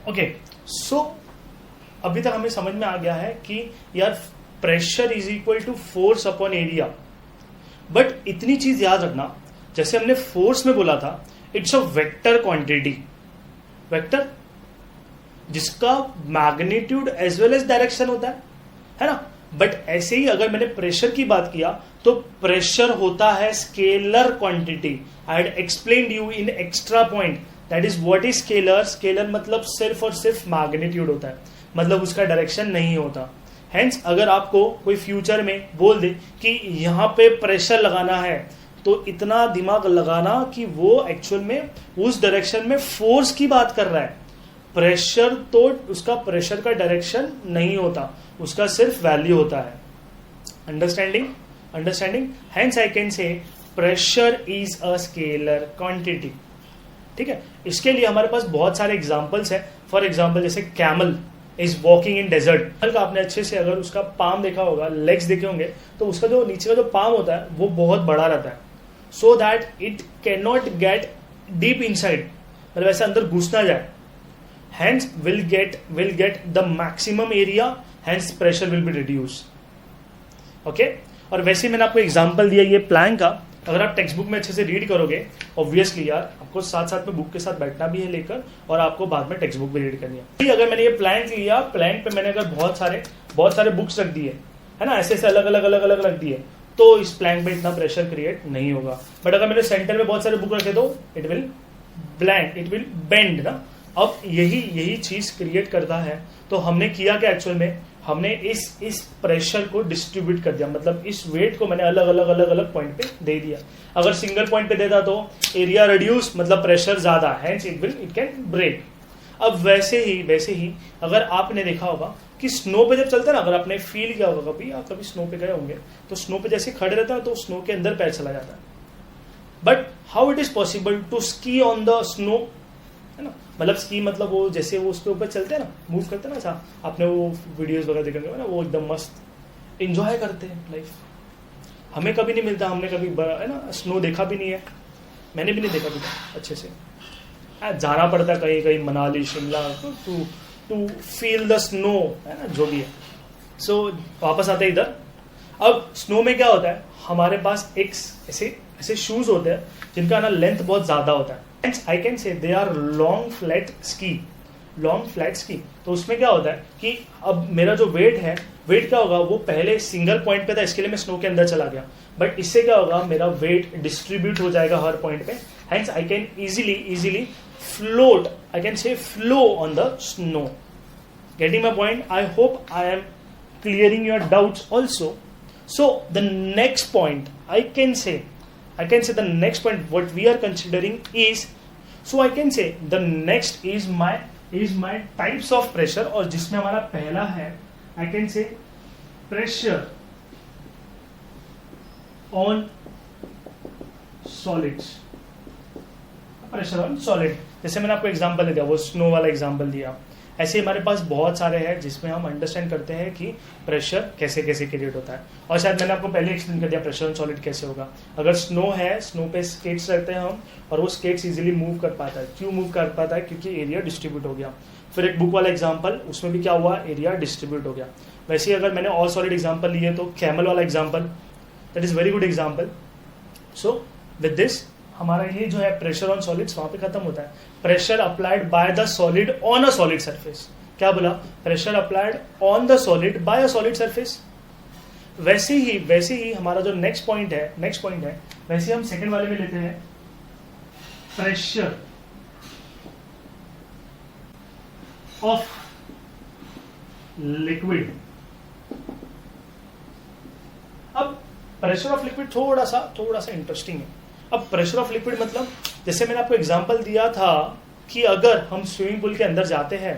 Okay, सो अभी तक हमें समझ में आ गया है कि यार pressure is equal to force upon area, but इतनी चीज याद रखना, जैसे हमने फोर्स में बोला था it's a vector quantity, vector जिसका magnitude as well as direction होता है ना। बट ऐसे ही अगर मैंने प्रेशर की बात किया तो प्रेशर होता है scalar quantity. I had explained you in extra point that is what is scalar. Scalar मतलब सिर्फ और सिर्फ मैग्नीट्यूड होता है, मतलब उसका डायरेक्शन नहीं होता। हेंस अगर आपको कोई फ्यूचर में बोल दे कि यहाँ पे प्रेशर लगाना है, तो इतना दिमाग लगाना कि वो एक्चुअल में उस डायरेक्शन में फोर्स की बात कर रहा है। प्रेशर तो उसका प्रेशर का डायरेक्शन नहीं होता, उसका सिर्फ वैल्यू होता है। Understanding, understanding. Hence I can say pressure is a scalar quantity. ठीक है, इसके लिए हमारे पास बहुत सारे एग्जांपल्स हैं। फॉर एग्जांपल जैसे camel is walking in desert. का आपने अच्छे से अगर उसका पाम देखा होगा, लेग्स देखे होंगे, तो उसका जो नीचे का जो पाम होता है वो बहुत बड़ा रहता है, so that it can not gate deep inside, मतलब ऐसे अंदर घुस ना जाए। Hence will get the maximum area, hence pressure will be reduced. Okay? और वैसे मैंने आपको एग्जांपल दिया ये प्लैंक का। अगर आप टेक्स्ट बुक में अच्छे से रीड करोगे, ऑब्वियसली यार आपको साथ साथ में बुक के साथ बैठना भी है लेकर, और आपको बाद में टेक्स्ट बुक भी रीड करनी है। अगर मैंने ये प्लैंक लिया, प्लैंक पे मैंने अगर बहुत सारे बुक्स रख दिए है ना, ऐसे अलग अलग रख दिए, तो इस प्लैंक में इतना प्रेशर क्रिएट नहीं होगा। बट अगर मैंने सेंटर में बहुत सारे बुक रखे तो इट विल बेंड ना। अब यही चीज क्रिएट करता है। तो हमने किया क्या एक्चुअल में, हमने इस प्रेशर को डिस्ट्रीब्यूट कर दिया, मतलब इस वेट को मैंने अलग अलग पॉइंट पे दे दिया। अगर सिंगल पॉइंट पे देता तो एरिया रिड्यूस, मतलब प्रेशर ज्यादा, हेंस इट कैन ब्रेक। अब वैसे ही अगर आपने देखा होगा कि स्नो पे जब चलता है ना, अगर आपने फील किया होगा कभी, आप कभी स्नो पे गए होंगे, तो स्नो पे जैसे खड़े रहता है तो स्नो के अंदर पैर चला जाता है। But how it is possible to ski on the snow, है ना, मतलब स्की मतलब वो जैसे वो उसके ऊपर चलते हैं ना, मूव करते हैं ना, ऐसा आपने वो वीडियोस वगैरह देखे होंगे ना, वो एकदम मस्त एंजॉय करते हैं लाइफ। हमें कभी नहीं मिलता, हमने कभी है ना स्नो देखा भी नहीं है, मैंने भी नहीं देखा भी अच्छे से। जाना पड़ता है कहीं कहीं Manali Shimla to feel the snow, है ना, जो भी है। सो वापस आते हैं इधर। अब स्नो में क्या होता है, हमारे पास एक ऐसे शूज होते हैं जिनका ना लेंथ बहुत ज्यादा होता है। I can say they are long flat ski, long flat ski। तो उसमें क्या होता है कि अब मेरा जो वेट है, वेट क्या होगा, वो पहले सिंगल पॉइंट पे था, इसके लिए मैं स्नो के अंदर चला गया। बट इससे क्या होगा, मेरा वेट डिस्ट्रीब्यूट हो जाएगा हर पॉइंट पे। Hence I can easily float, I can say flow on the snow. Getting my point? I hope I am clearing your doubts also. So the next point I can say the next point what we are considering is, so I can say the next is my types of pressure, और जिसमें हमारा पहला है I can say pressure on solids, pressure on solid। जैसे मैंने आपको example दिया, वो स्नो वाला एग्जांपल दिया। ऐसे हमारे पास बहुत सारे हैं जिसमें हम अंडरस्टैंड करते हैं कि प्रेशर कैसे कैसे क्रिएट होता है। और शायद मैंने आपको पहले एक्सप्लेन कर दिया प्रेशर ऑन सॉलिड कैसे होगा। अगर स्नो है, स्नो पे स्केट्स रहते हैं हम, और वो स्केट्स इजीली मूव कर पाता है। क्यों मूव कर पाता है, क्योंकि एरिया डिस्ट्रीब्यूट हो गया। फिर एक बुक वाला एग्जाम्पल, उसमें भी क्या हुआ, एरिया डिस्ट्रीब्यूट हो गया। वैसे ही अगर मैंने और सॉलिड एग्जाम्पल लिए तो कैमल वाला example, that is very good example. So with this हमारा ये जो है प्रेशर ऑन सॉलिड्स वहां पे खत्म होता है। Pressure applied by the solid on a solid surface. क्या बोला, pressure applied on the solid bye a solid surface. वैसे ही हमारा जो नेक्स्ट पॉइंट है, वैसे हम सेकंड वाले में लेते हैं प्रेशर ऑफ लिक्विड। अब प्रेशर ऑफ लिक्विड थोड़ा सा इंटरेस्टिंग है। अब प्रेशर ऑफ लिक्विड मतलब, जैसे मैंने आपको एग्जांपल दिया था कि अगर हम स्विमिंग पूल के अंदर जाते हैं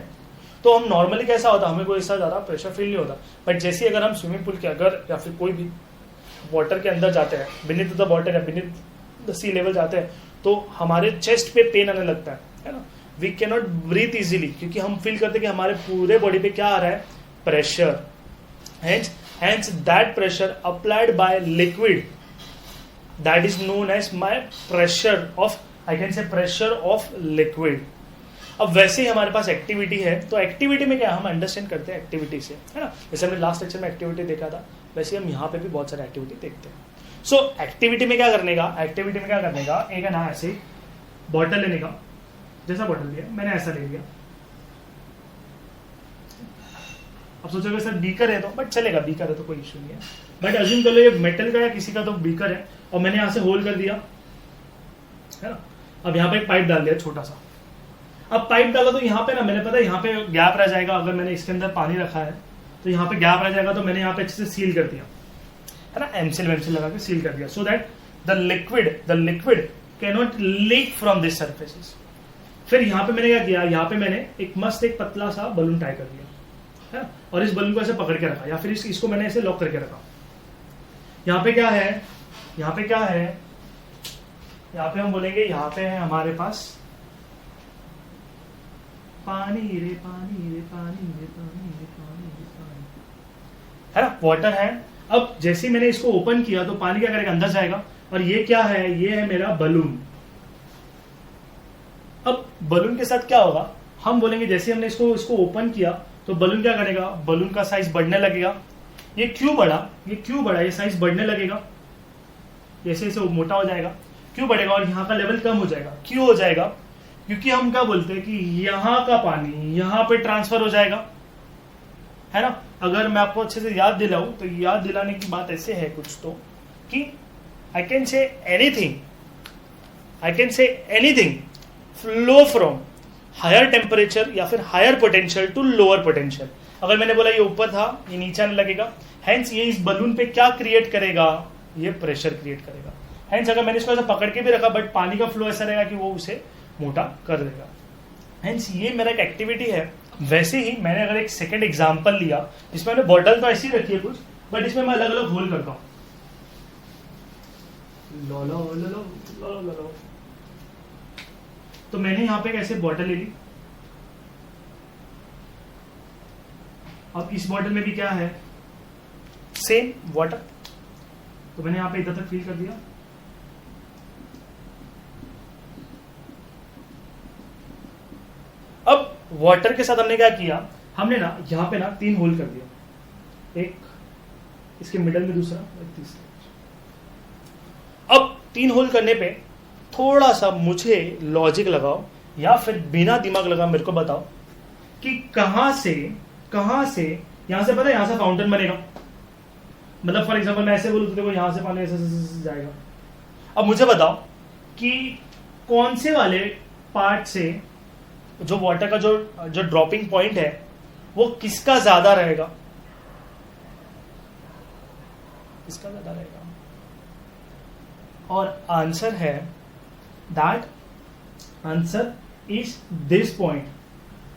तो हम नॉर्मली कैसा होता, हमें कोई ऐसा ज्यादा प्रेशर फील नहीं होता। बट जैसे अगर हम स्विमिंग पूल के अगर या फिर कोई भी वाटर के अंदर जाते हैं, बीनीथ द वाटर या बीनीथ द सी लेवल जाते हैं, तो हमारे चेस्ट पे पेन आने लगता है ना। We can not breathe easily, क्योंकि हम फील करते हैं कि हमारे पूरे बॉडी पे क्या आ रहा है, pressure. Hence that pressure applied by liquid, that is known as my pressure of, I can say pressure of liquid। अब वैसे ही हमारे पास एक्टिविटी है, तो एक्टिविटी में क्या हम अंडरस्टैंड करते हैं एक्टिविटी से, है ना। जैसे हमने लास्ट लेक्चर में एक्टिविटी देखा था, वैसे हम यहाँ पे भी बहुत सारे एक्टिविटी देखते हैं। सो एक्टिविटी में क्या करने का, एक्टिविटी में क्या करने का, एक है ना ऐसे बॉटल लेने का, जैसा बॉटल लिया मैंने ऐसा ले लिया। अब सोचोगे सर बीकर है तो, बट चलेगा, बीकर है तो कोई इश्यू नहीं है, बट अज्यूम कर लो ये मेटल का या किसी का तो बीकर है, और मैंने यहां से होल कर दिया, है ना। अब यहाँ पे एक पाइप डाल दिया छोटा सा। अब पाइप डाला तो यहाँ पे ना, मैंने पता है यहाँ पे गैप रह जाएगा, अगर मैंने इसके अंदर पानी रखा है तो यहाँ पे गैप रह जाएगा, तो मैंने यहाँ पे अच्छे से सील कर दिया, है ना, एमसील वेमसील लगा के सील कर दिया, so that the liquid can not leak from this surfaces. फिर यहाँ पे मैंने क्या किया, यहाँ पे मैंने एक मस्त एक पतला सा बलून टाई कर दिया, है ना, और इस बलून को ऐसे पकड़ के रखा, या फिर इसको मैंने ऐसे लॉक करके रखा। यहाँ पे क्या है, यहाँ पे क्या है, यहाँ पे हम बोलेंगे यहाँ पे है हमारे पास पानी रे पानी रे पानी रे पानी रे पानी रे पानी, है ना, वाटर है। अब जैसे ही मैंने इसको ओपन किया तो पानी क्या करेगा, अंदर जाएगा, और ये क्या है, ये है मेरा बलून। अब बलून के साथ क्या होगा, हम बोलेंगे जैसे हमने इसको ओपन किया तो बलून क्या करेगा, बलून का साइज बढ़ने लगेगा। ये क्यों बढ़ा, ये साइज बढ़ने लगेगा, जैसे जैसे मोटा हो जाएगा, क्यों बढ़ेगा, और यहाँ का लेवल कम हो जाएगा। क्यों हो जाएगा, क्योंकि हम क्या बोलते हैं कि यहाँ का पानी यहाँ पे ट्रांसफर हो जाएगा, है ना। अगर मैं आपको अच्छे से याद दिलाऊं तो याद दिलाने की बात ऐसे है कुछ तो, कि I can say anything flow from higher temperature या फिर higher potential to lower potential. अगर मैंने बोला ये ऊपर था, ये नीचे आने लगेगा, हेंस ये इस बलून पे क्या क्रिएट करेगा, ये प्रेशर क्रिएट करेगा। हेंस अगर मैंने इसको ऐसा पकड़ के भी रखा, बट पानी का फ्लो ऐसा रहेगा कि वो उसे मोटा कर देगा। हेंस ये मेरा एक एक्टिविटी है। वैसे ही मैंने अगर एक सेकंड एग्जांपल लिया, जिसमें मैंने बॉटल तो ऐसी रखी है कुछ, बट इसमें मैं अलग अलग होल करता हूं, लो लो लो लो लो लो लो। तो मैंने यहां पे कैसे बॉटल ले ली, अब इस बॉटल में भी क्या है, सेम वाटर, तो मैंने यहां पे इधर तक फिल कर दिया। अब वाटर के साथ हमने क्या किया, हमने ना यहां पे ना 3 होल कर दिया, एक इसके मिडल में, दूसरा और तीसरा। अब 3 होल करने पे थोड़ा सा मुझे लॉजिक लगाओ, या फिर बिना दिमाग लगा मेरे को बताओ कि कहां से यहां से, पता है यहां से फाउंटेन बनेगा। मतलब फॉर एग्जांपल मैं ऐसे बोलूं तो देखो यहां से पानी ऐसे जाएगा। अब मुझे बताओ कि कौन से वाले पार्ट से जो वाटर का जो ड्रॉपिंग पॉइंट है वो किसका ज्यादा रहेगा, किसका ज्यादा रहेगा। और आंसर है that answer is this point,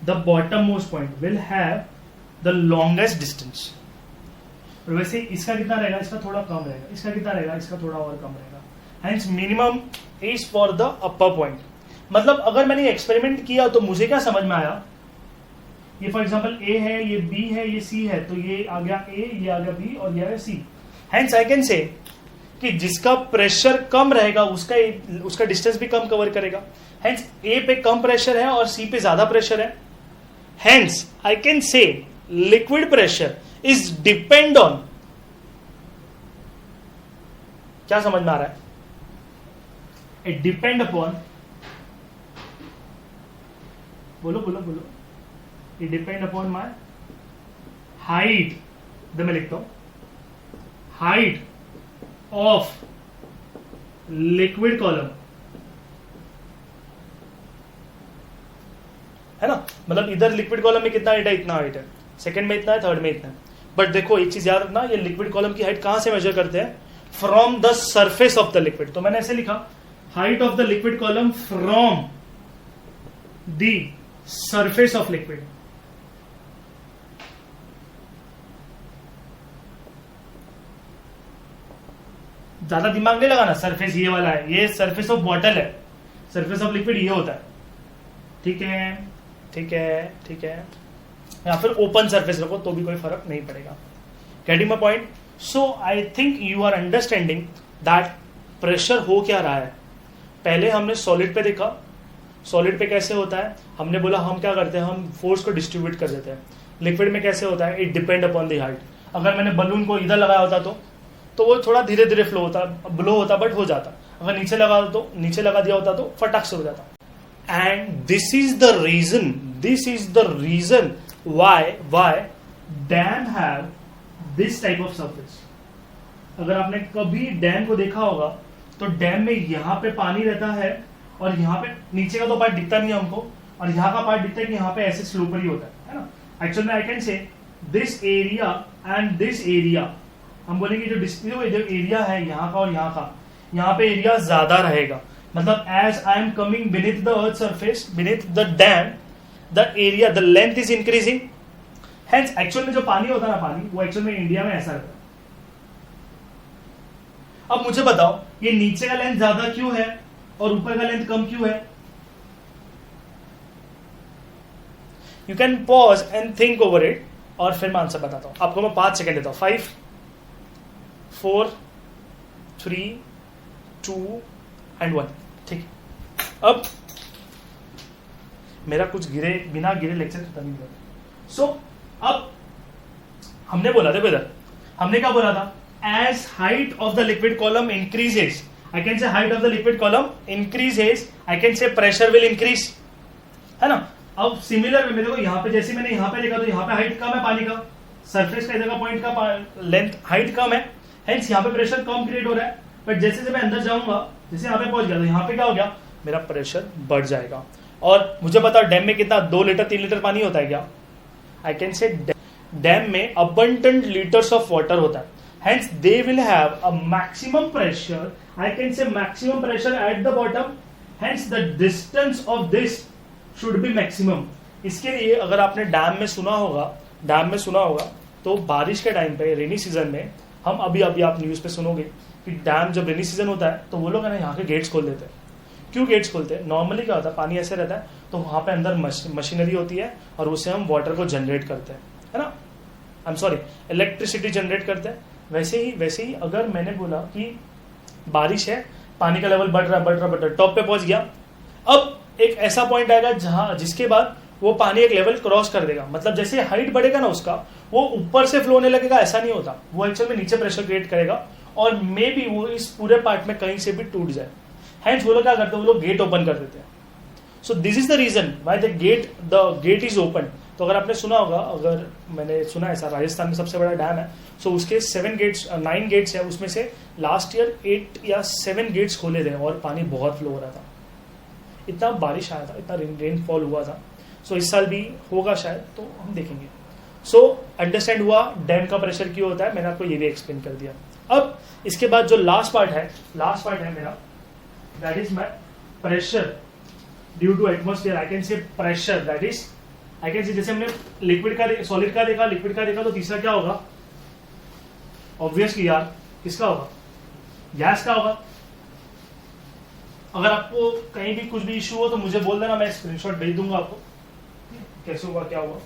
the bottom most point will have the longest distance. और वैसे इसका कितना रहेगा, इसका थोड़ा कम रहेगा, इसका कितना रहेगा, इसका थोड़ा और कम रहेगा। Hence minimum is for the upper point. मतलब अगर मैंने एक्सपेरिमेंट किया तो मुझे क्या समझ में आया, ये फॉर एग्जांपल ए है, ये बी है, ये सी है, तो ये आ गया ए, ये आ गया बी, और ये आ गया सी। हेंस आई कैन से कि जिसका प्रेशर कम रहेगा उसका डिस्टेंस भी कम कवर करेगा। हेंस ए पे कम प्रेशर है और सी पे ज्यादा प्रेशर है। हेंस आई कैन से liquid pressure is depend on, क्या समझ में आ रहा है, इट डिपेंड अपॉन, बोलो बोलो बोलो, it depend upon my height, मैं लिखता हूं हाइट ऑफ लिक्विड कॉलम, है ना। मतलब इधर लिक्विड कॉलम में कितना हाइट है, इतना हाइट है, सेकंड में इतना है, थर्ड में इतना है। बट देखो एक चीज याद रखना, ये लिक्विड कॉलम की हाइट कहां से मेजर करते हैं, from the surface of the liquid. तो मैंने ऐसे लिखा height of the liquid column from the surface of liquid. ज्यादा दिमाग नहीं लगाना, सरफेस ये वाला है, ये सरफेस ऑफ बॉटल है, सरफेस ऑफ लिक्विड ये होता है। ठीक है ठीक है ठीक है, या फिर ओपन सरफेस रखो तो भी कोई फर्क नहीं पड़ेगा। Getting my point. So I think you are understanding that pressure हो क्या रहा है। पहले हमने सॉलिड पे देखा, सॉलिड पे कैसे होता है, हमने बोला हम क्या करते हैं, हम फोर्स को डिस्ट्रीब्यूट कर देते हैं। लिक्विड में कैसे होता है, it depend upon the height. अगर मैंने बलून को इधर लगाया होता तो वो थोड़ा धीरे धीरे फ्लो होता, ब्लो होता, बट हो जाता। अगर नीचे लगा दिया होता तो फटाक से हो जाता। And this is the reason why dam have this type of surface. अगर आपने कभी डैम को देखा होगा तो डैम में यहाँ पे पानी रहता है और यहाँ पे नीचे का तो पार्ट दिखता नहीं है हमको, और यहाँ का पार्ट दिखता है कि यहाँ पे ऐसे स्लोपर ही होता है ना। एक्चुअल में आई कैन से this area and this area, हम बोलेंगे जो एरिया है यहाँ का और यहाँ पे एरिया ज्यादा रहेगा। मतलब as I am coming beneath the earth surface, beneath the dam, the area, the length is increasing. Hence actual में जो पानी होता है ना, पानी वो एक्चुअल में इंडिया में ऐसा रहता है। अब मुझे बताओ ये नीचे का लेंथ ज्यादा क्यों है और ऊपर का लेंथ कम क्यों है? You can pause and think over it और फिर मैं आंसर बताता हूं आपको। मैं 5 सेकेंड देता हूं। 5 4 3 2 एंड 1। ठीक है, अब मेरा कुछ बिना गिरे लेक्चर खत्म नहीं हुआ। सो अब हमने बोला, देखो इधर हमने क्या बोला था, as height of the liquid column increases, I can say height of the liquid column increases, I can say pressure will increase, है ना। अब सिमिलर में देखो यहाँ पे, जैसे मैंने यहाँ पे देखा तो यहाँ पे हाइट कम है पानी का, सरफेस का इधर का पॉइंट का लेंथ हाइट कम है, हेंस यहाँ पे प्रेशर कम क्रिएट हो रहा है। बट जैसे मैं अंदर जाऊंगा, जैसे यहाँ पे पहुंच गया तो यहाँ पे क्या हो गया, मेरा प्रेशर बढ़ जाएगा। और मुझे पता डैम में कितना 2 लीटर 3 लीटर पानी होता है क्या? आई कैन से डैम में अबंडेंट लीटर्स ऑफ वाटर होता है। Hence, they will have a maximum pressure. I can say maximum pressure at the bottom. Hence, the distance of this should be maximum. इसके लिए अगर आपने डैम में सुना होगा तो बारिश के टाइम पे, रेनी सीजन में, हम अभी आप न्यूज पे सुनोगे कि डैम जब रेनी सीजन होता है तो वो लोग है ना यहाँ के गेट्स खोल देते हैं। क्यों गेट्स खोलते हैं? नॉर्मली क्या होता है, पानी ऐसे रहता है तो वहां पे अंदर मशीनरी होती है और उससे हम वाटर को जनरेट करते हैं, है ना। I am sorry, electricity generate करते हैं। वैसे ही अगर मैंने बोला कि बारिश है, पानी का लेवल बढ़ रहा, टॉप पे पहुंच गया, अब एक ऐसा पॉइंट आएगा जिसके बाद वो पानी एक लेवल क्रॉस कर देगा। मतलब जैसे हाइट बढ़ेगा ना उसका, वो ऊपर से फ्लो होने लगेगा, ऐसा नहीं होता। वो एक्चुअल में नीचे प्रेशर क्रिएट करेगा और मे बी वो इस पूरे पार्ट में कहीं से भी टूट जाए। हेंस वो लोग क्या करते हैं, वो लोग गेट ओपन कर देते हैं। So this is the reason why the gate is open. तो अगर आपने सुना होगा, अगर मैंने सुना ऐसा, राजस्थान में सबसे बड़ा डैम है, सो उसके 9 गेट्स है, उसमें से लास्ट ईयर 8 या 7 गेट्स खोले थे और पानी बहुत फ्लो हो रहा था। इतना बारिश आया था, इतना रेनफॉल हुआ था। सो इस साल भी होगा शायद, तो हम देखेंगे। सो अंडरस्टैंड हुआ डैम का प्रेशर क्यों होता है, मैंने आपको ये भी एक्सप्लेन कर दिया। अब इसके बाद जो लास्ट पार्ट है मेरा, that is my pressure due to atmosphere. I can say pressure, that is I can see, जैसे हमने सॉलिड का देखा तो तीसरा क्या होगा, ऑब्वियसली यार किसका होगा, गैस का होगा। अगर आपको कहीं भी कुछ भी इशू हो तो मुझे बोल देना, मैं स्क्रीनशॉट भेज दूंगा आपको कैसे होगा क्या होगा।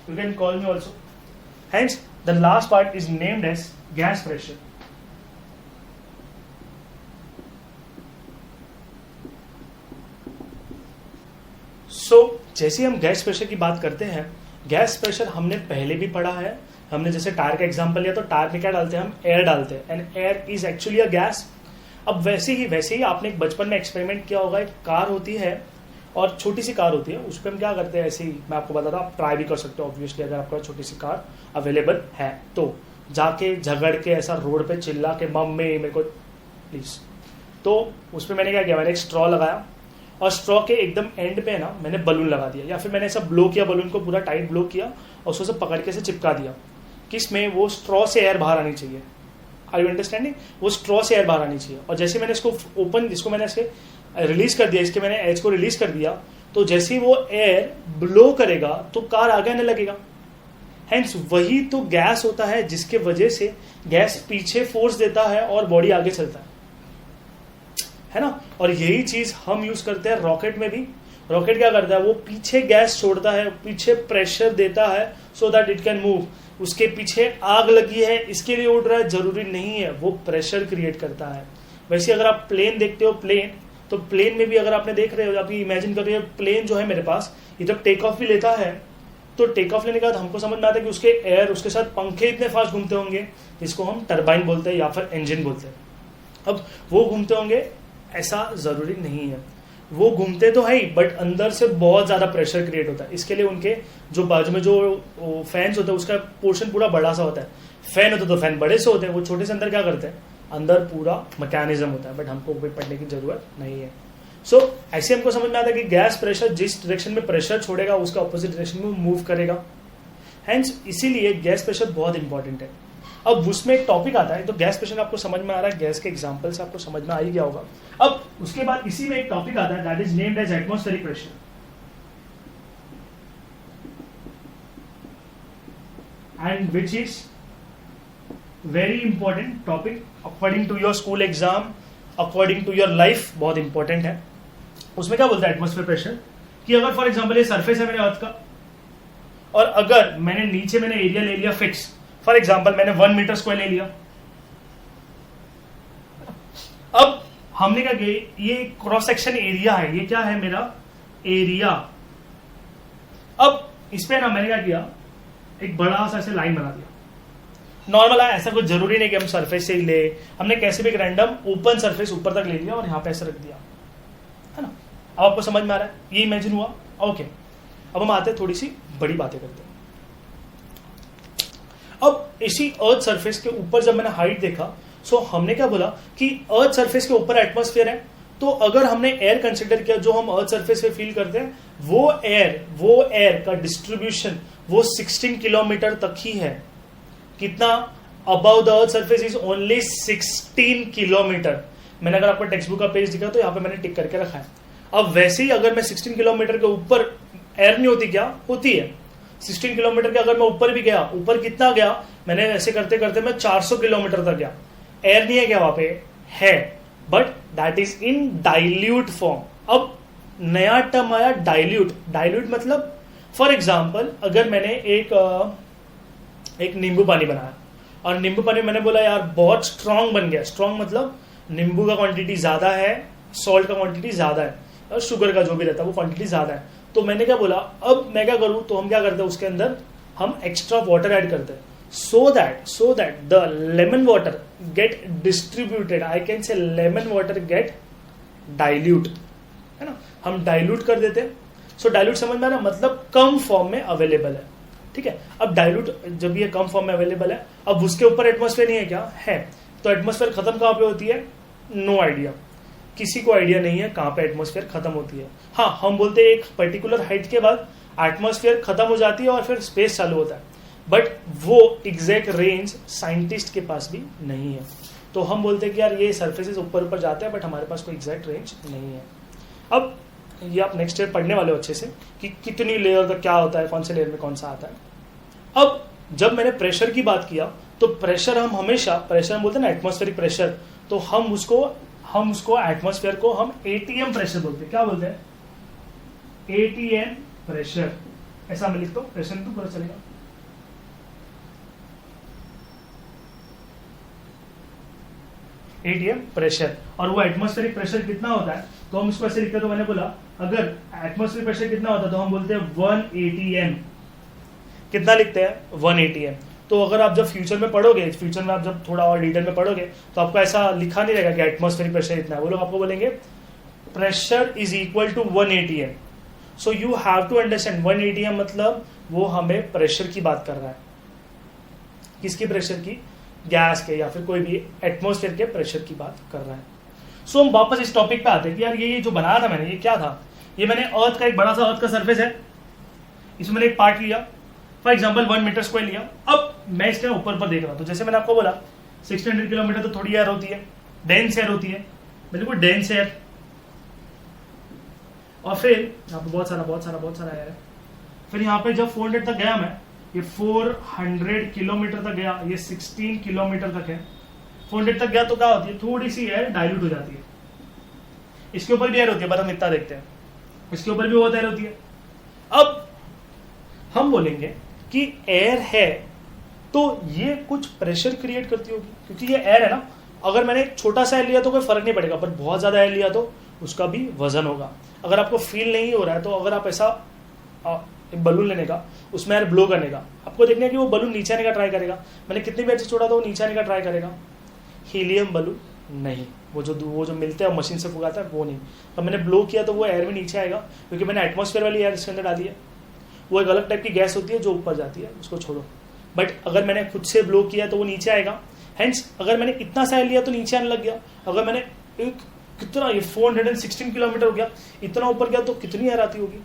You can call me also. Hence the last part is named as gas pressure. जैसे हम गैस प्रेशर की बात करते हैं, गैस प्रेशर हमने पहले भी पढ़ा है। हमने जैसे टायर का एग्जांपल लिया तो टायर में क्या डालते हैं, हम एयर डालते हैं, and air is actually a gas. अब वैसे ही आपने बचपन में एक्सपेरिमेंट किया होगा, एक कार होती है और छोटी सी कार होती है, उस पर हम क्या करते हैं, ऐसे ही मैं आपको बताता हूँ, आप ट्राई भी कर सकते हो ऑब्वियसली, अगर आपका छोटी सी कार अवेलेबल है तो। जाके झगड़ के ऐसा रोड पे चिल्ला के मम्मी मेरे को प्लीज, तो उस पर मैंने क्या किया, मैंने एक स्ट्रॉ लगाया और स्ट्रॉ के एकदम एंड पे ना मैंने बलून लगा दिया, या फिर मैंने ऐसा ब्लो किया, बलून को पूरा टाइट ब्लो किया और उसको सब पकड़ के से चिपका दिया। किसमें, वो स्ट्रॉ से एयर बाहर आनी चाहिए। Are you understanding? वो स्ट्रॉ से एयर बाहर आनी चाहिए। और जैसे मैंने इसको इसको मैंने ऐसे रिलीज कर दिया, इसके मैंने एज को रिलीज कर दिया, तो जैसे ही वो एयर ब्लो करेगा तो कार आगे आने लगेगा। हेंस वही तो गैस होता है, जिसके वजह से गैस पीछे फोर्स देता है और बॉडी आगे चलता है ना। और यही चीज हम यूज करते हैं रॉकेट में भी। रॉकेट क्या करता है, वो पीछे गैस छोड़ता है, पीछे प्रेशर देता है so that it can move. उसके पीछे आग लगी है इसके लिए उड़ रहा है, जरूरी नहीं है, वो प्रेशर क्रिएट करता है। वैसे अगर आप प्लेन देखते हो, तो प्लेन में भी अगर आपने देख रहे हो, आप इमेजिन कर रहे हो प्लेन जो है मेरे पास, ये जब टेक ऑफ भी लेता है तो टेक ऑफ लेने के बाद हमको समझ में आता है कि उसके एयर, उसके साथ पंखे इतने फास्ट घूमते होंगे, जिसको हम टरबाइन बोलते हैं या फिर इंजन बोलते हैं। अब वो घूमते होंगे, ऐसा जरूरी नहीं है, वो घूमते तो है ही, बट अंदर से बहुत ज्यादा प्रेशर क्रिएट होता है। इसके लिए उनके जो बाजू में जो फैंस होता है उसका पोर्शन पूरा बड़ा सा होता है। फैन होता तो फैन बड़े से होते हैं, वो छोटे से अंदर क्या करते हैं, अंदर पूरा मैकेनिज्म होता है, बट हमको कोई पढ़ने की जरूरत नहीं है। सो ऐसे हमको समझ में आता है कि गैस प्रेशर जिस डायरेक्शन में प्रेशर छोड़ेगा उसका ऑपोजिट डायरेक्शन में मूव करेगा। हेंस इसीलिए गैस प्रेशर बहुत इंपॉर्टेंट है। अब उसमें एक टॉपिक आता है, तो गैस प्रेशर आपको समझ में आ रहा है, गैस के एग्जांपल से आपको समझ में आ ही गया होगा। अब उसके बाद इसी में एक टॉपिक आता है that is named as atmospheric pressure. And which is very important topic according to your school exam, according to your life, बहुत इंपॉर्टेंट है। उसमें क्या बोलता है एटमॉस्फेयर प्रेशर, कि अगर फॉर एग्जांपल ये सरफेस है मेरे अर्थ का, और अगर मैंने नीचे एरिया ले लिया फिक्स, फॉर एग्जाम्पल मैंने 1 मीटर स्क्वायर ले लिया। अब हमने क्या किया, ये क्रॉस सेक्शन एरिया है, ये क्या है मेरा एरिया। अब इस पे ना मैंने क्या किया, एक बड़ा सा ऐसे लाइन बना दिया। नॉर्मल है, ऐसा कुछ जरूरी नहीं कि हम सरफेस से ही ले, हमने कैसे भी एक रैंडम ओपन सरफेस ऊपर तक ले लिया और यहां पे ऐसे रख दिया, है ना। अब आपको समझ में आ रहा है, ये इमेजिन हुआ। ओके, अब हम आते हैं थोड़ी सी बड़ी बातें करते हैं। अब इसी अर्थ सरफेस के ऊपर जब मैंने हाइट देखा, सो हमने क्या बोला कि अर्थ सरफेस के ऊपर एटमॉस्फेयर है, तो अगर हमने एयर कंसिडर किया जो हम अर्थ सरफेस पे फील करते हैं, वो एयर का डिस्ट्रीब्यूशन वो 16 किलोमीटर तक ही है। कितना? About the earth surface is only 16 kilometre. मैंने अगर आपको टेक्स्ट बुक का पेज दिखा तो यहाँ पे मैंने टिक करके रखा है। अब वैसे ही अगर मैं 16 किलोमीटर के ऊपर, एयर नहीं होती क्या? होती है। 16 किलोमीटर के अगर मैं ऊपर भी गया, ऊपर कितना गया, मैंने ऐसे करते करते मैं 400 किलोमीटर तक गया, एयर नहीं है क्या वहां पे? है, but that is in dilute form. अब नया टर्म आया डाइल्यूट। डाइल्यूट मतलब फॉर एग्जाम्पल अगर मैंने एक नींबू पानी बनाया और नींबू पानी मैंने बोला यार बहुत स्ट्रांग बन गया। स्ट्रांग मतलब नींबू का क्वांटिटी ज्यादा है, सॉल्ट का क्वांटिटी ज्यादा है, और शुगर का जो भी रहता है वो क्वांटिटी ज्यादा है। तो मैंने क्या बोला, अब मैं क्या करूं, तो हम क्या करते हैं उसके अंदर हम एक्स्ट्रा वाटर ऐड करते हैं, so that the lemon water get distributed, I can say lemon water get dilute, है ना, हम डाइल्यूट कर देते हैं। सो डाइल्यूट समझ में आ रहा, मतलब कम फॉर्म में अवेलेबल है, ठीक है। अब डाइल्यूट जब ये कम फॉर्म में अवेलेबल है, अब उसके ऊपर एटमॉस्फेयर नहीं है क्या? है। तो एटमॉस्फेयर खत्म कहां पे होती है? नो आइडिया, किसी को आइडिया नहीं है कहां पे एटमॉस्फेयर खत्म होती है। हाँ, हम बोलते हैं एक पर्टिकुलर हाइट के बाद एटमॉस्फेयर खत्म हो जाती है और फिर स्पेस चालू होता है, बट वो एग्जैक्ट रेंज साइंटिस्ट के पास भी नहीं है। तो हम बोलते हैं कि यार ये सरफेसेस ऊपर ऊपर जाते हैं, बट हमारे पास कोई एग्जैक्ट रेंज नहीं है। अब ये आप नेक्स्ट ईयर पढ़ने वाले हो अच्छे से कि कितनी लेयर का क्या होता है, कौन से लेयर में कौन सा आता है। अब जब मैंने प्रेशर की बात किया, तो प्रेशर हम हमेशा, प्रेशर हम बोलते हैं ना एटमॉस्फेरिक प्रेशर, तो हम उसको एटमॉस्फेयर को हम एटीएम प्रेशर बोलते हैं। क्या बोलते हैं? ATM pressure. ऐसा मैं लिखता हूं, प्रेशर तो पूरा चलेगा। ATM pressure. और वो एटमॉस्फेरिक प्रेशर कितना होता है, तो हम इसको ऐसे लिखते हैं। तो मैंने बोला अगर एटमॉस्फेरिक प्रेशर कितना होता है, तो हम बोलते हैं 1 atm। कितना लिखते हैं? 1 atm। तो अगर आप जब फ्यूचर में पढ़ोगे, फ्यूचर में आप जब थोड़ा और डिटेल में पढ़ोगे, तो आपको ऐसा लिखा नहीं रहेगा कि एटमॉस्फेरिक प्रेशर इतना है। वो लोग आपको बोलेंगे pressure is equal to 1 atm। So you have to understand 1 atm मतलब वो हमें प्रेशर की बात कर रहा है। किसकी प्रेशर की? गैस के या फिर कोई भी एटमॉस्फेयर के प्रेशर की बात कर रहा है। सो हम वापस इस टॉपिक पे आते हैं कि यार ये जो बनाया था मैंने, ये क्या था? ये मैंने अर्थ का एक बड़ा सा अर्थ का सरफेस है, इसमें मैंने एक पार्ट लिया, फॉर एग्जांपल 1 मीटर स्क्वायर लिया। अब मैं इसके ऊपर देख रहा हूं, तो जैसे मैंने आपको बोला 1600 किलोमीटर तो थोड़ी एयर होती है, डेंस एयर होती है, बिल्कुल डेंस एयर। और फिर यहाँ पे बहुत सारा एयर है। फिर यहाँ पे जब 400 तक गया मैं, ये 400 किलोमीटर तक गया, ये 16 किलोमीटर तक है। 400 तक गया तो क्या होती है, थोड़ी सी एयर डाइल्यूट हो जाती है। इसके ऊपर भी एयर होती है, बस हम इतना देखते हैं, इसके ऊपर भी बहुत एयर होती है। अब हम बोलेंगे कि एयर है तो ये कुछ प्रेशर क्रिएट करती होगी, क्योंकि ये एयर है ना। अगर मैंने छोटा सा एयर लिया तो कोई फर्क नहीं पड़ेगा, पर बहुत ज्यादा एयर लिया तो उसका भी वजन होगा। अगर आपको फील नहीं हो रहा है तो अगर आप ऐसा एक बलून लेने का, उसमें यार ब्लो करने का, आपको देखना है कि वो बलून नीचे आने का ट्राई करेगा। मैंने कितनी भी अच्छे छोड़ा था वो नीचे आने का ट्राई करेगा। हीलियम बलून नहीं, वो जो मिलते हैं मशीन से फुगाता है वो नहीं। अब मैंने ब्लो किया तो वो एयर में नीचे आएगा, क्योंकि मैंने एटमॉस्फेयर वाली एयर इसके अंदर डाली है। वो एक अलग टाइप की गैस होती है जो ऊपर जाती है, उसको छोड़ो। बट अगर मैंने खुद से ब्लो किया तो वो नीचे आएगा। हेंस अगर मैंने इतना सा एयर लिया तो नीचे आने लग गया। अगर मैंने एक कितना, ये 416 किलोमीटर हो गया, इतना ऊपर गया तो कितनी एयर आती होगी।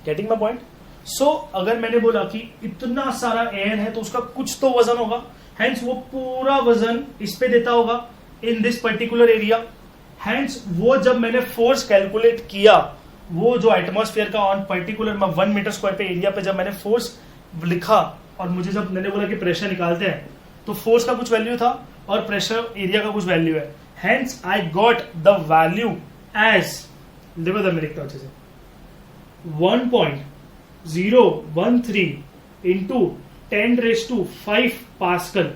Getting my point. सो अगर मैंने बोला कि इतना सारा एयर है तो उसका कुछ तो वजन होगा, हेंस वो पूरा वजन इस पे देता होगा in this particular area. Hence वो जब मैंने फोर्स कैलकुलेट किया, वो जो एटमॉस्फेयर का ऑन पर्टिकुलर 1 मीटर स्क्वायर पे एरिया पे जब मैंने फोर्स लिखा, और मुझे जब मैंने बोला कि प्रेशर निकालते हैं तो फोर्स का कुछ वैल्यू था और प्रेशर एरिया का कुछ वैल्यू है। Hence I got the value as, देखो मैं लिखता हूं अच्छे से, 1.013 इंटू 10⁵ पास्कल।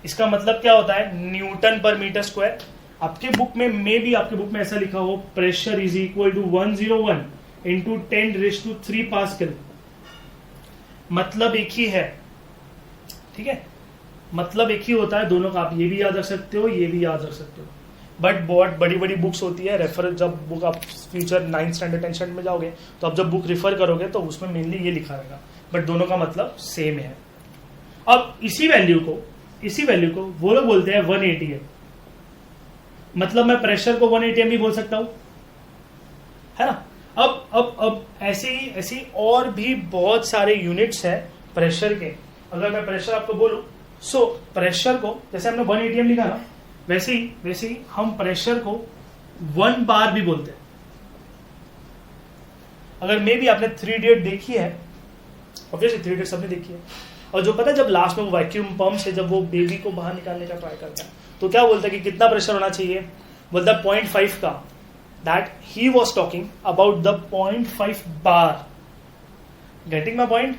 इसका मतलब क्या होता है, न्यूटन पर मीटर स्क्वायर। आपके बुक में आपके बुक में ऐसा लिखा हो, pressure is equal to 101 into 10⁵ pascal. मतलब एक ही है, ठीक है, मतलब एक ही होता है दोनों का। आप ये भी याद रख सकते हो, ये भी याद रख सकते हो। बट बहुत बड़ी बड़ी बुक्स होती है, रेफर, जब बुक आप future 9th standard 10th standard में जाओगे तो आप जब बुक रिफर करोगे तो उसमें मेनली ये लिखा रहेगा, बट दोनों का मतलब सेम है। अब इसी वैल्यू को वो लोग बोलते हैं 1 atm। मतलब मैं प्रेशर को 1 atm भी बोल सकता हूं, है ना। अब ऐसी और भी बहुत सारे यूनिट्स हैं प्रेशर के। अगर मैं प्रेशर आपको बोलूं, सो प्रेशर को जैसे हमने 1 atm लिखा ना, वैसे ही हम प्रेशर को 1 बार भी बोलते हैं। अगर मे भी आपने 3 इडियट देखी है, ऑब्वियसली 3 इडियट सबने देखी है, और जो पता है जब लास्ट में वो वैक्यूम पंप से जब वो बेबी को बाहर निकालने का ट्राई करता है तो क्या बोलता है कि कितना प्रेशर होना चाहिए, बोलता है 0.5 का। That he was talking about the 0.5 bar. Getting my point.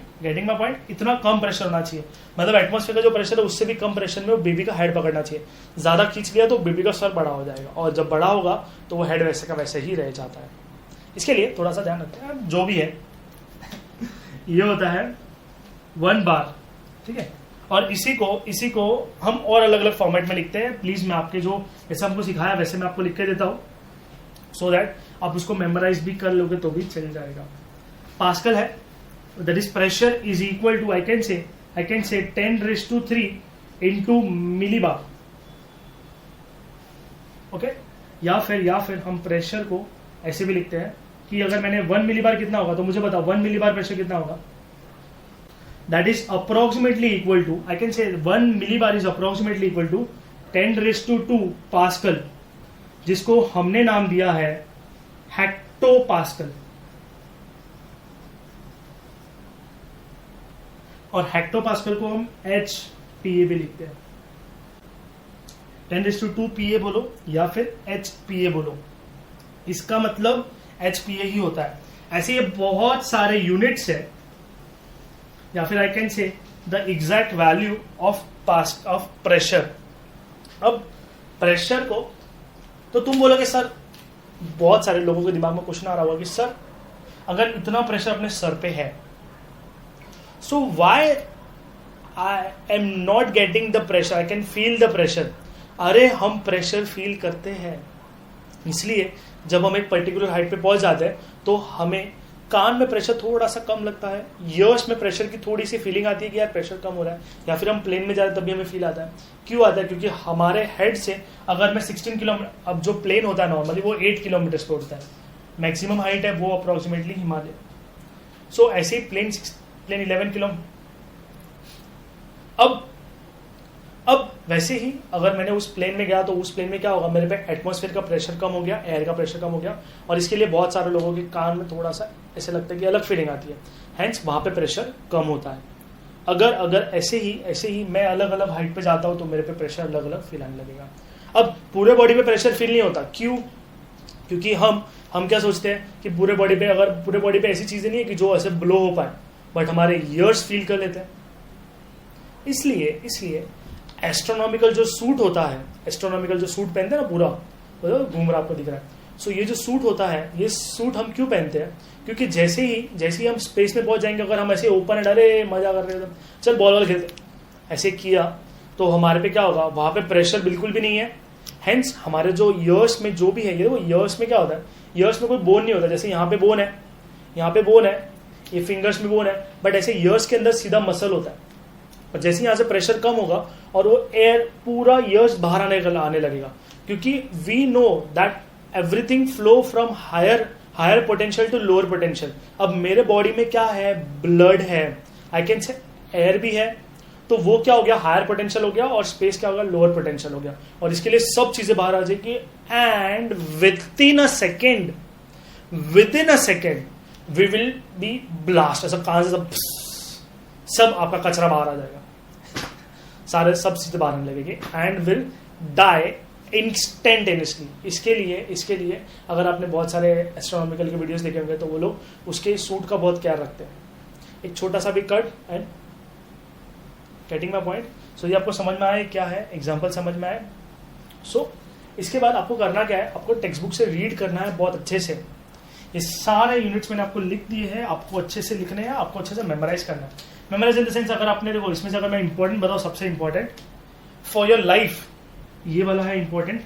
इतना कम प्रेशर होना चाहिए, मतलब एटमॉस्फेयर का जो प्रेशर है उससे भी कम प्रेशर में वो बेबी का हेड पकड़ना चाहिए। ज्यादा खींच लिया तो बेबी का सर बड़ा हो जाएगा, और जब बड़ा होगा तो वो हेड वैसे का वैसे ही रह जाता है। इसके लिए थोड़ा सा ध्यान रखते हैं, जो भी है ये होता है 1 बार, ठीक है। और इसी को हम और अलग अलग फॉर्मेट में लिखते हैं। प्लीज मैं आपके जो जैसे हमको सिखाया वैसे मैं आपको लिख के देता हूं, सो दैट आप उसको मेमोराइज भी कर लोगे तो भी चल जाएगा। पास्कल है, that is pressure is equal to I can say 10⁵ into millibar. Okay, या फिर हम प्रेशर को ऐसे भी लिखते हैं कि अगर मैंने 1 मिलीबार कितना होगा तो मुझे बताओ 1 मिलीबार प्रेशर कितना होगा। That is approximately equal to, I can say 1 millibar is approximately equal to 10⁵ pascal, जिसको हमने नाम दिया है हेक्टोपास्कल। और हेक्टोपास्कल को हम HPA भी लिखते हैं। 10⁵ PA बोलो या फिर HPA बोलो, इसका मतलब HPA ही होता है। ऐसे ये बहुत सारे यूनिट्स है, या फिर आई कैन से the exact value of pressure. अब प्रेशर को तो तुम बोलोगे सर, बहुत सारे लोगों के दिमाग में क्वेश्चन आ रहा होगा कि सर अगर इतना प्रेशर अपने सर पे है, so why I am not getting the pressure, I can feel the pressure. अरे हम प्रेशर फील करते हैं, इसलिए जब हम एक पर्टिकुलर हाइट पे पहुंच जाते हैं तो हमें कान में प्रेशर थोड़ा सा कम लगता है, ईयर्स में प्रेशर की थोड़ी सी फीलिंग आती है कि यार प्रेशर कम हो रहा है, या फिर हम प्लेन में जा रहे हैं तभी हमें फील आता है। क्यों आता है? क्योंकि हमारे हेड से अगर मैं 16 किलोमीटर, अब जो प्लेन होता है नॉर्मली वो 8 किलोमीटर पे उड़ता है, मैक्सिमम हाइट है वो अप्रोक्सीमेटली हिमालय। सो ऐसे ही प्लेन 11 किलोमीटर। अब वैसे ही अगर मैंने उस प्लेन में गया तो उस प्लेन में क्या होगा, मेरे पे एटमॉस्फेयर का प्रेशर कम हो गया, एयर का प्रेशर कम हो गया, और इसके लिए बहुत सारे लोगों के कान में थोड़ा सा ऐसे लगता है कि अलग फीलिंग आती है, हैंस वहां पे प्रेशर कम होता है। अगर ऐसे ही मैं अलग अलग हाइट पे जाता हूं तो मेरे पे प्रेशर अलग अलग फील आने लगेगा। अब पूरे बॉडी पे प्रेशर फील नहीं होता, क्यों? क्योंकि हम क्या सोचते हैं कि पूरे बॉडी पे ऐसी चीजें नहीं है कि जो ऐसे ब्लो हो पाए, बट हमारे ईयर्स फील कर लेते हैं। इसलिए एस्ट्रोनॉमिकल जो सूट होता है, एस्ट्रोनॉमिकल जो सूट पहनते हैं ना पूरा, घूम रहा आपको दिख रहा है। सो ये जो सूट होता है, ये सूट हम क्यों पहनते हैं? क्योंकि जैसे ही हम स्पेस में पहुंच जाएंगे, अगर हम ऐसे ओपन है, अरे मजा कर रहे हैं, चल बॉल खेलते, ऐसे किया तो हमारे पे क्या होगा, वहां पे प्रेशर बिल्कुल भी नहीं है। हेंस हमारे जो ईयर्स में जो भी है, ये वो ईयर्स में क्या होता है, ईयर्स में कोई बोन नहीं होता। जैसे यहाँ पे बोन है, यहाँ पे बोन है, ये फिंगर्स में बोन है, बट ऐसे ईयर्स के अंदर सीधा मसल होता है। और जैसे यहाँ से प्रेशर कम होगा और वो एयर पूरा ईयर्स बाहर आने लगेगा, क्योंकि we know that everything flow from higher potential to lower potential. अब मेरे बॉडी में क्या है, ब्लड है, आई कैन से एयर भी है, तो वो क्या हो गया, हायर पोटेंशियल हो गया, और स्पेस क्या होगा, लोअर पोटेंशियल हो गया। और इसके लिए सब चीजें बाहर आ जाएगी, and within a second we will be blast. ऐसा कहां से सब आपका कचरा बाहर आ जाएगा, सारे सब चीजें बाहर आने लगेगी, एंड विल डाई इंस्टेंटेनियसली। इसके लिए अगर आपने बहुत सारे एस्ट्रोनॉमिकल के वीडियोस देखे होंगे तो वो लोग उसके सूट का बहुत ख्याल रखते हैं। एक छोटा सा भी cut and getting my point. So ये आपको समझ में आया क्या है, एग्जांपल समझ में आया। सो इसके बाद आपको करना क्या है, आपको टेक्स्ट बुक से रीड करना है बहुत अच्छे से। ये सारे यूनिट्स मैंने आपको लिख दिए हैं, आपको अच्छे से लिखने हैं, आपको अच्छे से मेमोराइज करना है। मेमोराइज इन द सेंस, अगर आपने देखो इसमें से अगर मैं इंपॉर्टेंट बताऊं, सबसे इंपॉर्टेंट फॉर योर लाइफ ये वाला है important,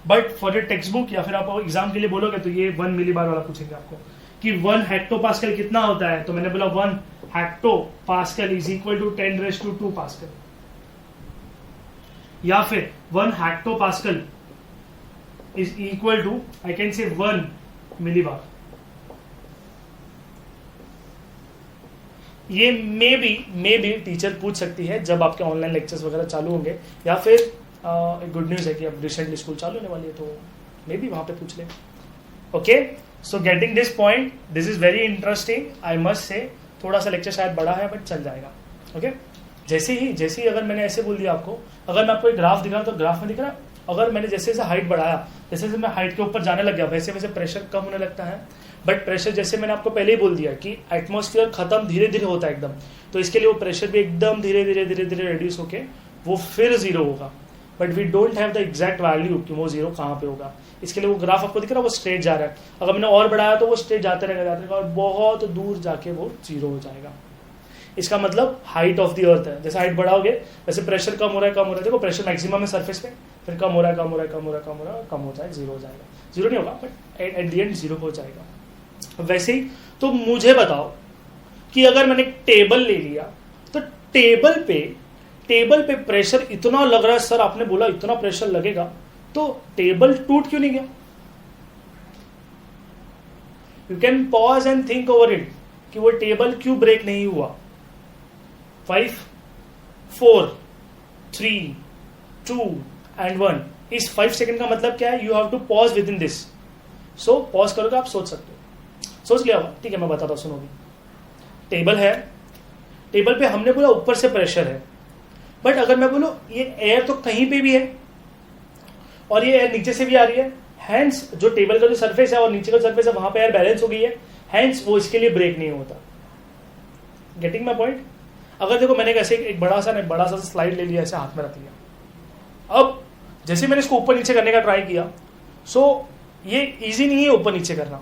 but for your text book या फिर आप एग्जाम के लिए बोलोगे तो ये 1 मिलीबार वाला पूछेंगे आपको कि 1 हेक्टोपास्कल कितना होता है। तो मैंने बोला 1 hectopascal is equal to 10⁻² pascal, या फिर 1 hectopascal is equal to I can say 1 millibar. ये मे बी टीचर पूछ सकती है जब आपके ऑनलाइन लेक्चर्स वगैरह चालू होंगे, या फिर एक गुड न्यूज है कि अब रिसेंटली स्कूल चालू होने वाली है, तो मे बी वहां पे पूछ ले। Okay, so getting this point, this is very interesting, I must say. थोड़ा सा लेक्चर शायद बड़ा है बट चल जाएगा। ओके, जैसे ही अगर मैंने ऐसे बोल दिया आपको, अगर मैं आपको एक ग्राफ दिखा तो ग्राफ में दिख रहा, अगर मैंने जैसे जैसे हाइट बढ़ाया, जैसे जैसे मैं हाइट के ऊपर जाने लग गया, वैसे वैसे प्रेशर कम होने लगता है। बट प्रेशर जैसे मैंने आपको पहले ही बोल दिया कि एटमॉस्फेयर खत्म धीरे धीरे होता है एकदम, तो इसके लिए वो प्रेशर भी एकदम धीरे धीरे रिड्यूस होके वो फिर 0 होगा। But we don't have the exact value कि वो 0 कहाँ पे होगा। इसके लिए वो ग्राफ आपको दिख रहा है, वो स्ट्रेट जा रहा है। अगर मैंने और बढ़ाया तो वो स्ट्रेट जाते रहेगा और बहुत दूर जाके वो 0 हो जाएगा। इसका मतलब हाइट ऑफ द अर्थ है, जैसे हाइट बढ़ाओगे वैसे प्रेशर कम हो रहा है। देखो प्रेशर मैक्सिमम है सरफेस पे, फिर कम हो रहा है, कम हो जाए 0 हो जाएगा। 0 नहीं होगा बट एट द एंड 0 हो जाएगा। वैसे ही तो मुझे बताओ कि अगर मैंने टेबल ले लिया तो टेबल पे प्रेशर इतना लग रहा है, सर आपने बोला इतना प्रेशर लगेगा, तो टेबल टूट क्यों नहीं गया? You can pause and think over it कि वो टेबल क्यों ब्रेक नहीं हुआ। 5 4 3 2 एंड 1। इस 5 सेकेंड का मतलब क्या है, you have to pause within this. So pause करोगे, आप सोच सकते हो। सोच लिया होगा, ठीक है मैं बताता हूं, सुनोगे। टेबल है, टेबल पे हमने बोला ऊपर से प्रेशर है, बट अगर मैं बोलूं ये एयर तो कहीं पे भी है और ये एयर नीचे से भी आ रही है, हैंस जो टेबल का जो सरफेस है और नीचे का सरफेस है वहां पे एयर बैलेंस हो गई है, हैंस वो इसके लिए ब्रेक नहीं होता। Getting my point? अगर देखो मैंने कैसे एक बड़ा सा स्लाइड ले लिया, ऐसे हाथ में रख लिया। अब जैसे मैंने इसको ऊपर नीचे करने का ट्राई किया, सो ये इजी नहीं है ऊपर नीचे करना,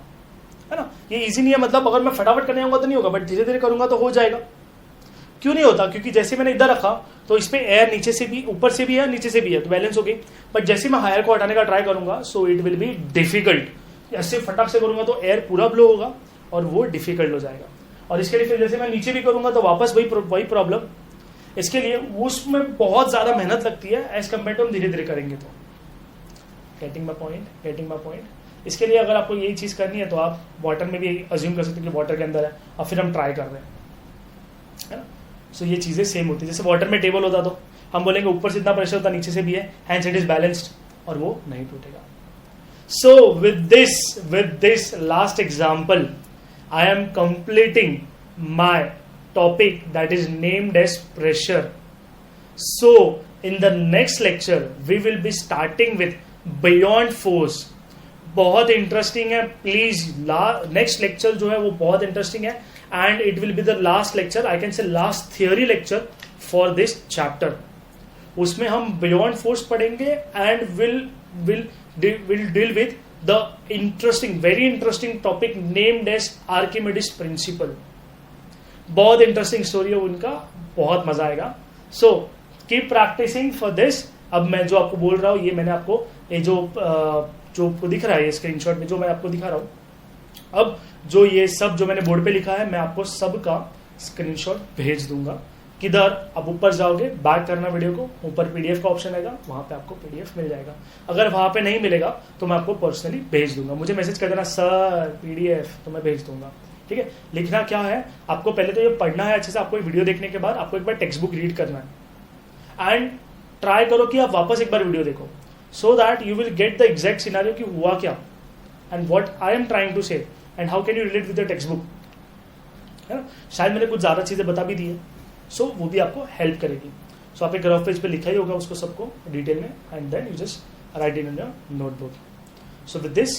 है ना। ये इजी नहीं है, मतलब अगर मैं फटाफट करने आऊंगा तो नहीं होगा, बट धीरे धीरे करूंगा तो हो जाएगा। क्यों नहीं होता? क्योंकि जैसे मैंने इधर रखा तो इसमें एयर नीचे से भी, ऊपर से भी है, नीचे से भी है, तो बैलेंस हो गई। बट जैसे मैं हायर को हटाने का ट्राई करूंगा, so it will be difficult. ऐसे फटाक से करूंगा तो एयर पूरा ब्लो होगा और वो डिफिकल्ट हो जाएगा। और इसके लिए फिर जैसे मैं नीचे भी करूंगा तो वापस वही प्रॉब्लम। इसके लिए उसमें बहुत ज्यादा मेहनत लगती है एज कम्पेयर टू हम धीरे धीरे करेंगे तो। Getting my point? इसके लिए अगर आपको यही चीज करनी है तो आप वाटर में भी अज्यूम कर सकते हो कि वाटर के अंदर है और फिर हम ट्राई कर रहे हैं, है ना। सो ये चीजें सेम होती है। जैसे वाटर में टेबल होता तो हम बोलेंगे ऊपर से इतना प्रेशर होता, नीचे से भी है, हैंस इट इज बैलेंस्ड और वो नहीं टूटेगा। सो with this last example I am completing my topic that is named as pressure. So in the next lecture we will be starting with beyond force. बहुत इंटरेस्टिंग है, please next lecture जो है वो बहुत इंटरेस्टिंग है, and it will be the last lecture, I can से last theory lecture for this chapter. उसमें हम बियॉन्ड फोर्स पढ़ेंगे and will will deal with the very interesting topic named as Archimedes principle. बहुत interesting story है उनका, बहुत मजा आएगा. So keep practising for this. अब मैं जो आपको बोल रहा हूँ ये मैंने आपको ये जो आपको दिख रहा है ये स्क्रीनशॉट में जो मैं आपको दिखा रहा हूँ, अब जो ये सब जो मैंने बोर्ड पे लिखा है मैं आपको सब का स्क्रीनशॉट भेज दूंगा. किधर? अब ऊपर जाओगे, बैक करना वीडियो को, ऊपर पीडीएफ का ऑप्शन आएगा, वहां पे आपको पीडीएफ मिल जाएगा. अगर वहां पे नहीं मिलेगा तो मैं आपको पर्सनली भेज दूंगा. मुझे मैसेज कर देना सर पीडीएफ, तो मैं भेज दूंगा. ठीक है. लिखना क्या है आपको, पहले तो ये पढ़ना है अच्छे से. आपको वीडियो देखने के बाद आपको एक बार टेक्स्ट बुक रीड करना है एंड ट्राई करो कि आप वापस एक बार वीडियो देखो, so that you will get the exact scenario कि हुआ क्या and what I am trying to say and how can you relate with the textbook. है ना. शायद मैंने कुछ ज्यादा चीजें बता भी दी है, सो वो भी आपको हेल्प करेगी. सो आप एक रफ पेज पे लिखा ही होगा उसको सबको डिटेल में and then you just write in your notebook. So with this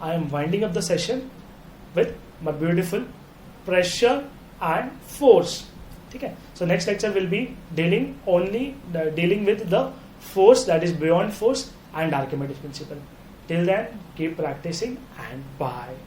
I am winding up the session with my beautiful pressure and force. ठीक है. So next lecture will be dealing with the force that is beyond force and Archimedes principle. Till then, keep practicing and bye.